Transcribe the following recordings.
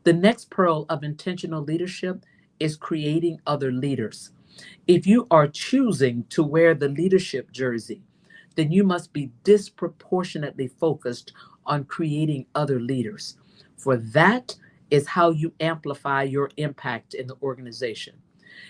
The next pearl of intentional leadership is creating other leaders. If you are choosing to wear the leadership jersey, then you must be disproportionately focused on creating other leaders. For that is how you amplify your impact in the organization.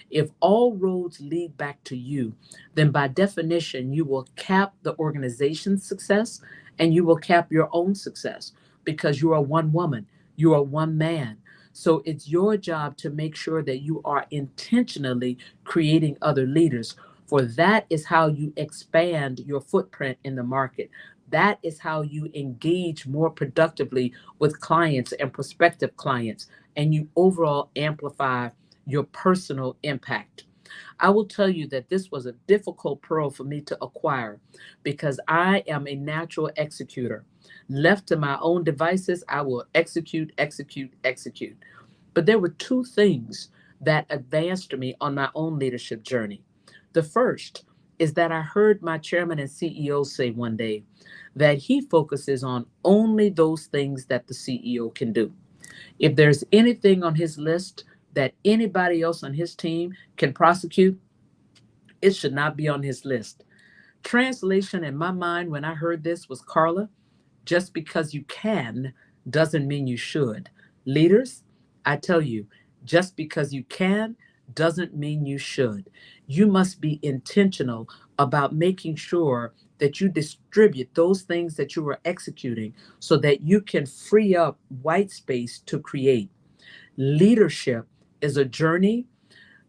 If all roads lead back to you, then by definition, you will cap the organization's success and you will cap your own success because you are one woman, you are one man. So it's your job to make sure that you are intentionally creating other leaders. For that is how you expand your footprint in the market. That is how you engage more productively with clients and prospective clients, and you overall amplify your personal impact. I will tell you that this was a difficult pearl for me to acquire because I am a natural executor. Left to my own devices, I will execute, execute, execute. But there were two things that advanced me on my own leadership journey. The first is that I heard my chairman and CEO say one day that he focuses on only those things that the CEO can do. If there's anything on his list that anybody else on his team can prosecute, it should not be on his list. Translation in my mind when I heard this was, Carla, just because you can doesn't mean you should. Leaders, I tell you, just because you can doesn't mean you should. You must be intentional about making sure that you distribute those things that you are executing so that you can free up white space to create. Leadership is a journey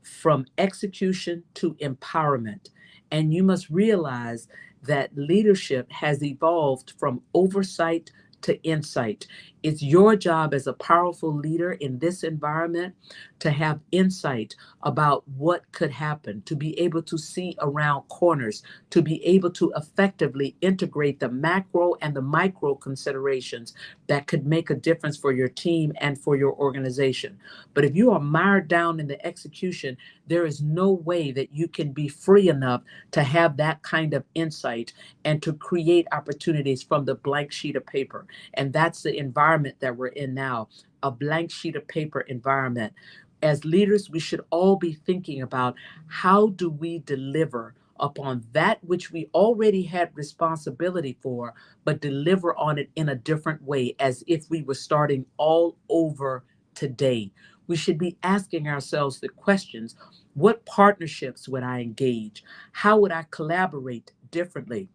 from execution to empowerment. And you must realize that leadership has evolved from oversight to insight. It's your job as a powerful leader in this environment to have insight about what could happen, to be able to see around corners, to be able to effectively integrate the macro and the micro considerations that could make a difference for your team and for your organization. But if you are mired down in the execution, there is no way that you can be free enough to have that kind of insight and to create opportunities from the blank sheet of paper. And that's the environment that we're in now, a blank sheet of paper environment. As leaders, we should all be thinking about how do we deliver upon that which we already had responsibility for, but deliver on it in a different way, as if we were starting all over today. We should be asking ourselves the questions: what partnerships would I engage? How would I collaborate differently?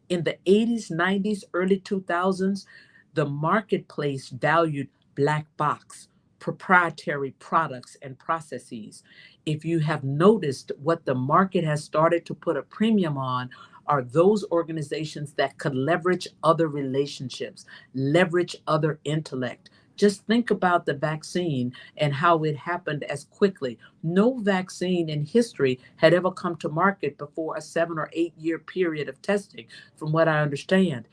In the 80s, 90s, early 2000s, the marketplace valued black box, proprietary products and processes. If you have noticed, what the market has started to put a premium on are those organizations that could leverage other relationships, leverage other intellect. Just think about the vaccine and how it happened as quickly. No vaccine in history had ever come to market before a 7 or 8 year period of testing, from what I understand.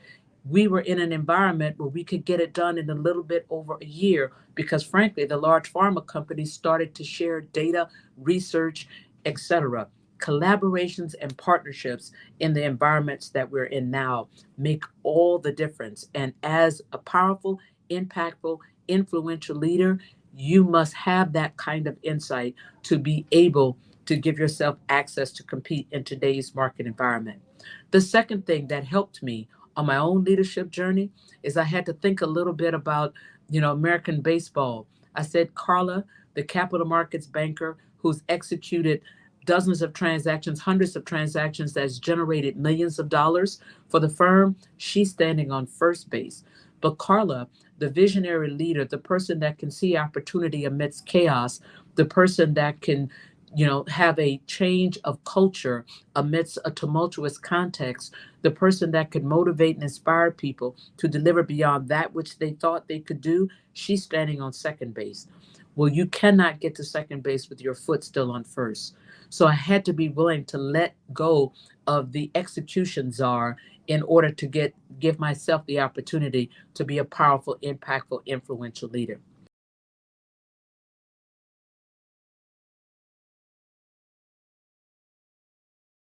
We were in an environment where we could get it done in a little bit over a year because, frankly, the large pharma companies started to share data, research, etc. Collaborations and partnerships in the environments that we're in now make all the difference. And as a powerful, impactful, influential leader, you must have that kind of insight to be able to give yourself access to compete in today's market environment. The second thing that helped me on my own leadership journey is I had to think a little bit about, American baseball. I said, Carla, the capital markets banker who's executed dozens of transactions, hundreds of transactions that's generated millions of dollars for the firm, she's standing on first base. But Carla, the visionary leader, the person that can see opportunity amidst chaos, the person that can, have a change of culture amidst a tumultuous context, the person that could motivate and inspire people to deliver beyond that which they thought they could do, she's standing on second base. Well, you cannot get to second base with your foot still on first. So I had to be willing to let go of the execution czar in order to give myself the opportunity to be a powerful, impactful, influential leader.